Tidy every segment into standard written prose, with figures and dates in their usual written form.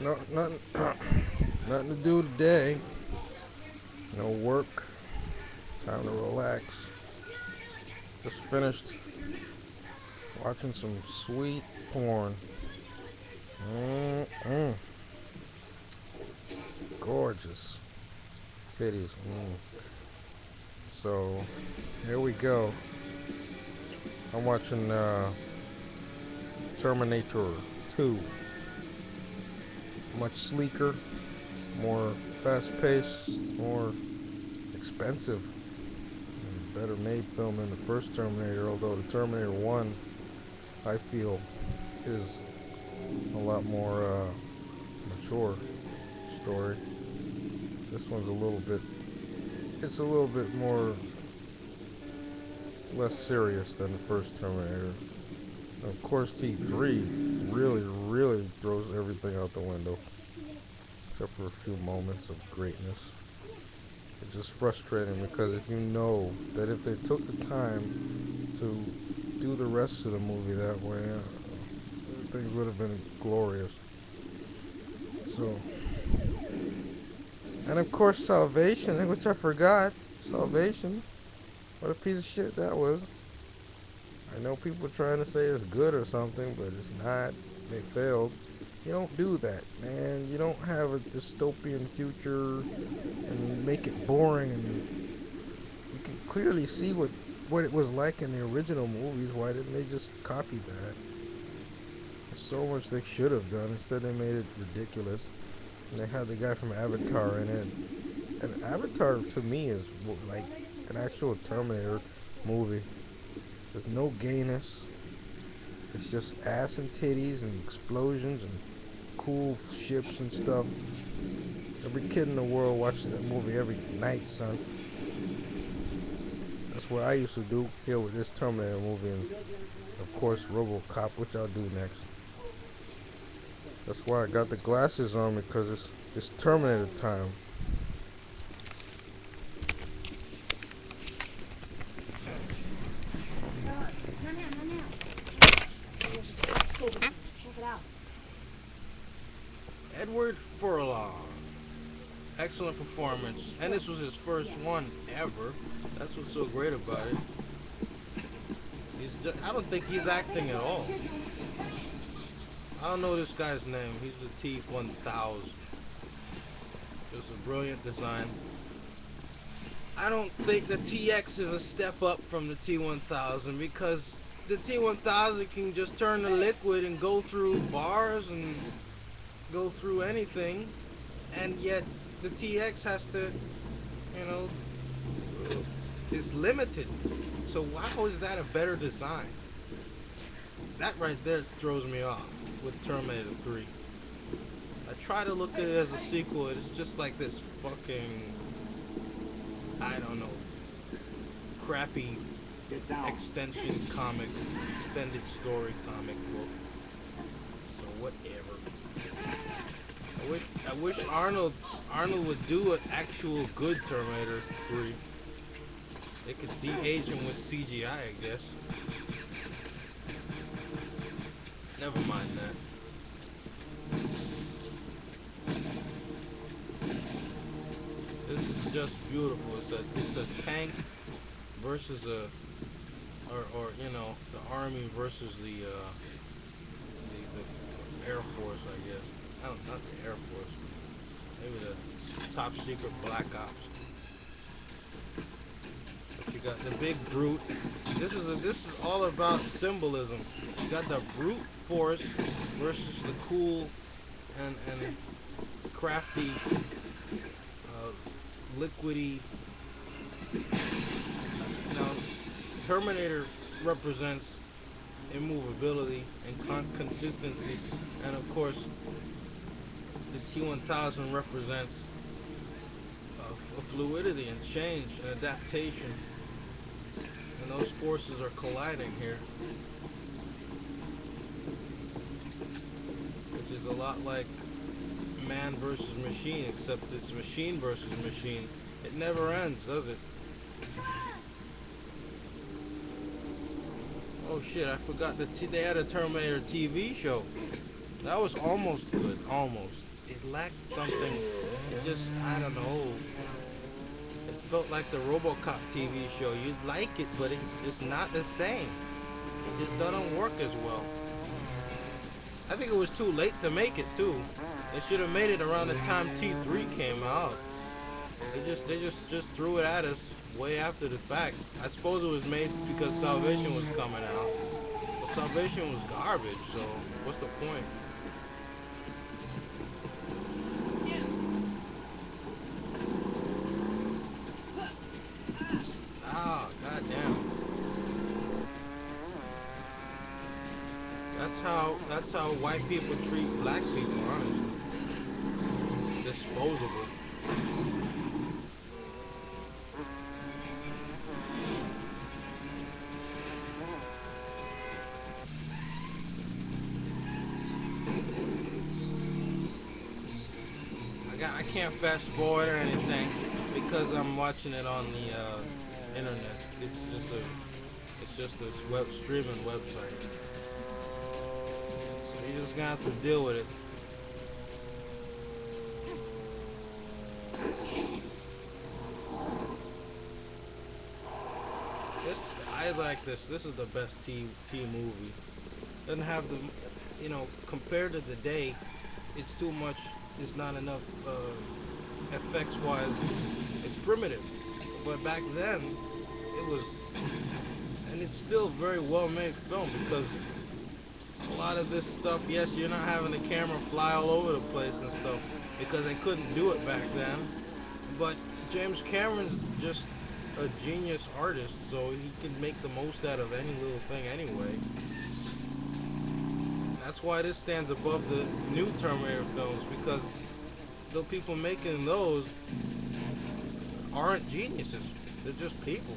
No, nothing, nothing to do today. No work. Time to relax. Just finished watching some sweet porn. Mm-mm. Gorgeous titties. So here we go. I'm watching Terminator 2. Much sleeker, more fast-paced, more expensive, and better made film than the first Terminator. Although the Terminator 1, I feel, is a lot more mature story. This one's a little bit, it's a little bit more less serious than the first Terminator. And of course, T3 really throws everything out the window, except for a few moments of greatness. It's just frustrating because if you know that if they took the time to do the rest of the movie that way, things would have been glorious. So, and of course, Salvation, which I forgot. Salvation, what a piece of shit that was. I know people are trying to say it's good or something, but it's not. They failed. You don't do that, man. You don't have a dystopian future and make it boring, and you can clearly see what it was like in the original movies. Why didn't they just copy that? There's so much they should have done. Instead, they made it ridiculous. And they had the guy from Avatar in it. And Avatar, to me, is like an actual Terminator movie. There's no gayness. It's just ass and titties and explosions and cool ships and stuff. Every kid in the world watches that movie every night, son. That's what I used to do here with this Terminator movie, and of course RoboCop, which I'll do next. That's why I got the glasses on, because it's Terminator time. Edward Furlong, excellent performance, and this was his first one ever. That's what's so great about it. I don't think he's acting at all. I don't know this guy's name. He's the T-1000. It's a brilliant design. I don't think the TX is a step up from the T-1000, because the T-1000 can just turn to liquid and go through bars and go through anything, and yet the TX has to, you know, it's limited. So how is that a better design? That right there throws me off with Terminator 3. I try to look at it as a sequel. It's just like this fucking, I don't know, crappy extension comic, extended story comic book. So whatever. I wish Arnold would do an actual good Terminator 3. They could de-age him with CGI, I guess. Never mind that. This is just beautiful. It's a tank versus or you know, the army versus the Air Force, I guess. I don't, not the Air Force. Maybe the top secret Black Ops. But you got the big brute. This is all about symbolism. You got the brute force versus the cool and crafty, liquidy. Now, Terminator represents immovability and consistency, and of course, the T-1000 represents a fluidity and change and adaptation, and those forces are colliding here, which is a lot like man versus machine, except it's machine versus machine. It never ends, does it? Oh shit, I forgot that they had a Terminator TV show. That was almost good, almost. it lacked something. It just, I don't know. It felt like the RoboCop TV show. You'd like it, but it's just not the same. It just doesn't work as well. I think it was too late to make it too. They should have made it around the time T3 came out. They just threw it at us way after the fact. I suppose it was made because Salvation was coming out. But Salvation was garbage, so what's the point? Ah, goddamn. That's how white people treat black people, honestly. Disposable. I can't fast forward or anything because I'm watching it on the internet. It's just a web streaming website. So you're just gonna have to deal with it. I like this. This is the best T movie. Doesn't have the, compared to the day, it's too much. It's not enough effects wise. It's primitive. But back then, it was, and it's still a very well made film because a lot of this stuff, yes, you're not having the camera fly all over the place and stuff because they couldn't do it back then. But James Cameron's just a genius artist, so he can make the most out of any little thing anyway. That's why this stands above the new Terminator films, because the people making those aren't geniuses. They're just people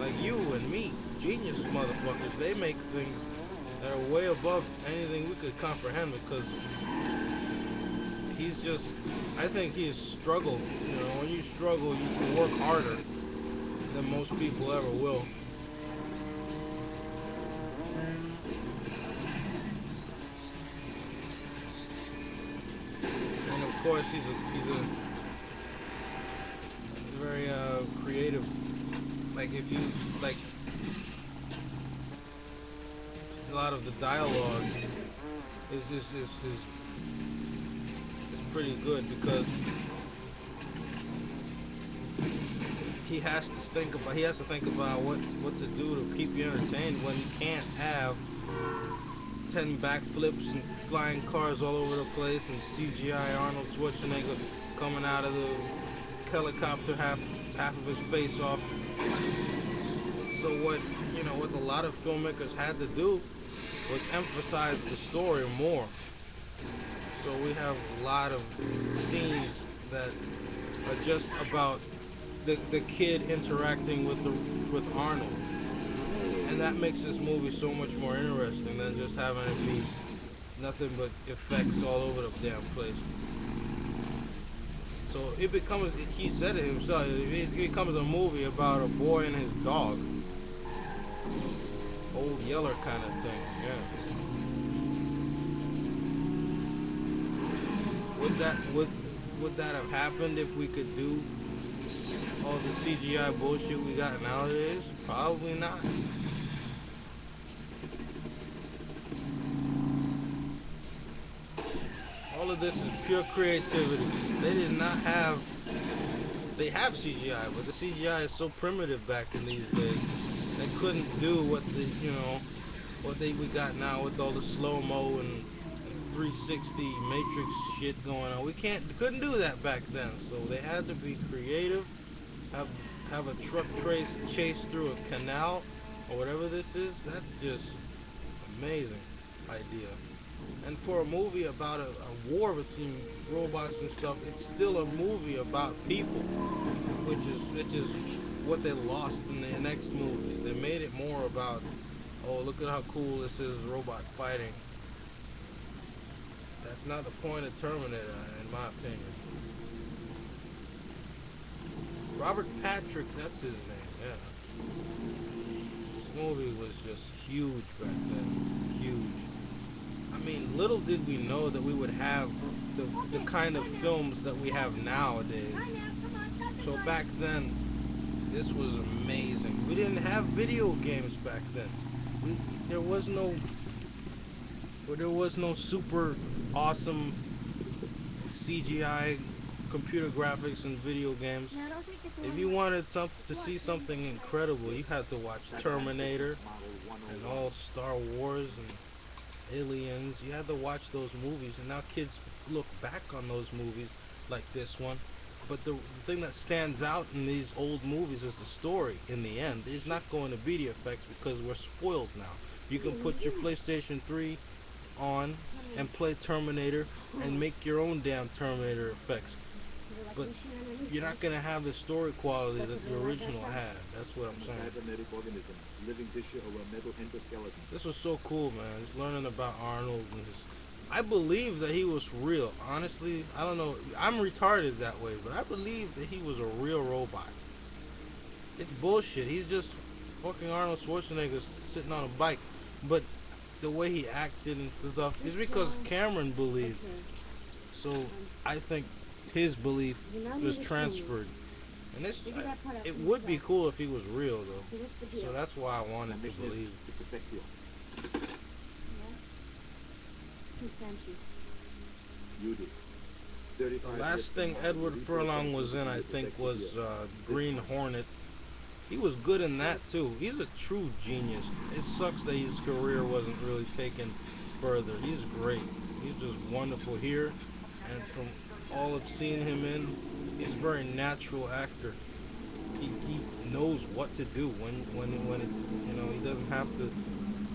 like you and me, genius motherfuckers. They make things that are way above anything we could comprehend because I think he's struggled. When you struggle, you can work harder than most people ever will. And of course, he's a very creative. Like if you like a lot of the dialogue is pretty good because he has to think about what to do to keep you entertained when you can't have 10 backflips and flying cars all over the place and CGI Arnold Schwarzenegger coming out of the helicopter half of his face off. So what a lot of filmmakers had to do was emphasize the story more. So we have a lot of scenes that are just about the kid interacting with Arnold, and that makes this movie so much more interesting than just having it be nothing but effects all over the damn place. So it becomes, he said it himself, it becomes a movie about a boy and his dog. Old Yeller kind of thing, yeah. Would that have happened if we could do all the CGI bullshit we got nowadays? Probably not. All of this is pure creativity. They have CGI, but the CGI is so primitive back in these days. They couldn't do what we got now with all the slow-mo and 360 Matrix shit going on. Couldn't do that back then. So they had to be creative. Have a truck chase through a canal or whatever this is. That's just amazing idea. And for a movie about a war between robots and stuff, it's still a movie about people, which is what they lost in the next movies. They made it more about, oh, look at how cool this is, robot fighting. That's not the point of Terminator, in my opinion. Robert Patrick, that's his name, yeah. This movie was just huge back then. Huge. I mean, little did we know that we would have the kind of films that we have nowadays. So back then, this was amazing. We didn't have video games back then. We, there was no, there was no super awesome CGI computer graphics and video games. If you wanted to see something incredible, you had to watch Terminator and all Star Wars and Aliens. You had to watch those movies, and now kids look back on those movies like this one. But the thing that stands out in these old movies is the story in the end. It's not going to be the effects because we're spoiled now. You can put your PlayStation 3 on and play Terminator and make your own damn Terminator effects. But you're not going to have the story quality that the original had. That's what I'm saying. This was so cool, man. Just learning about Arnold and his... I believe that he was real. Honestly, I don't know. I'm retarded that way, but I believe that he was a real robot. It's bullshit. He's just fucking Arnold Schwarzenegger sitting on a bike. But the way he acted and stuff is because Cameron believed. So I think his belief was transferred. And this, it would be cool if he was real, though. So that's why I wanted to believe. Who sent you? You did. The last thing Edward Furlong was in, I think, was Green Hornet. He was good in that, too. He's a true genius. It sucks that his career wasn't really taken further. He's great. He's just wonderful here. And from all I've seen him in, he's a very natural actor. He knows what to do when it's, you know, he doesn't have to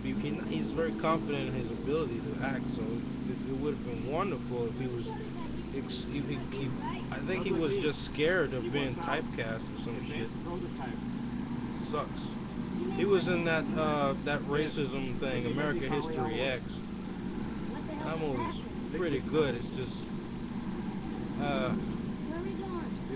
be, he's very confident in his ability to act. So it would have been wonderful if he was, I think he was just scared of being typecast or some shit. Sucks. He was in that that racism thing, American History X. That movie's pretty good. It's just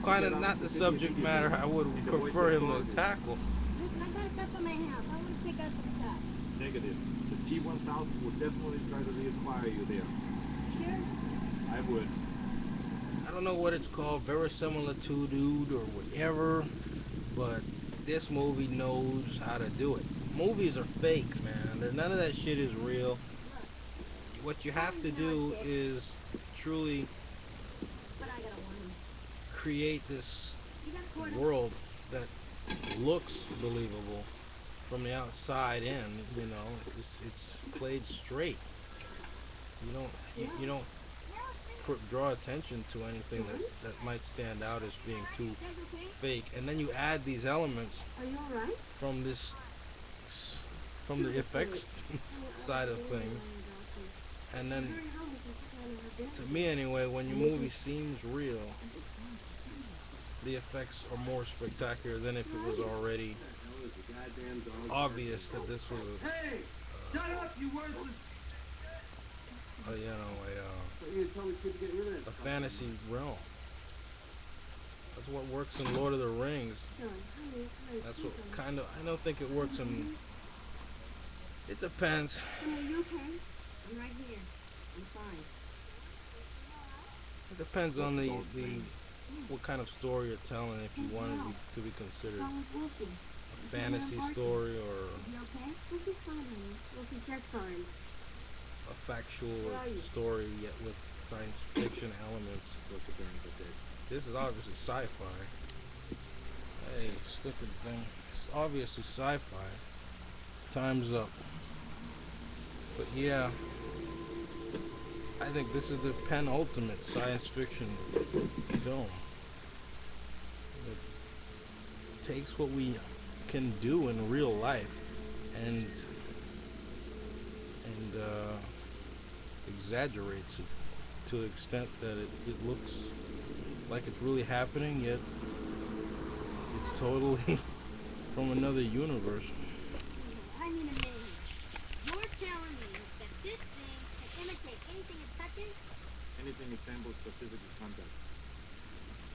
kind of not the subject matter I would prefer him to tackle. Listen, I got stuff from my house. I want to pick up some stuff. Negative. The T-1000 would definitely try to reacquire you there. Sure? I would. I don't know what it's called, verisimilitude or whatever, but this movie knows how to do it. Movies are fake, man. None of that shit is real. What you have to do is truly create this world that looks believable from the outside in. You know, it's played straight. You don't draw attention to anything that might stand out as being too fake, and then you add these elements from the effects side of things, and then to me anyway, when your movie seems real, the effects are more spectacular than if it was already obvious that this was a fantasy realm. That's what works in Lord of the Rings. That's what kind of, I don't think it works in, it depends. Are you okay? I'm right here. I'm fine. It depends on the what kind of story you're telling, if you want it to be considered a fantasy story or Is he okay? Wolfie's fine, honey. Wolfie's just fine. a factual story yet with science fiction elements. This is obviously sci-fi. Hey, stupid thing. It's obviously sci-fi. Time's up. But yeah, I think this is the penultimate science fiction film. It takes what we can do in real life and exaggerates it to the extent that it looks like it's really happening, yet it's totally from another universe. I need a minute. You're telling me that this thing can imitate anything it touches? Anything it samples for physical contact.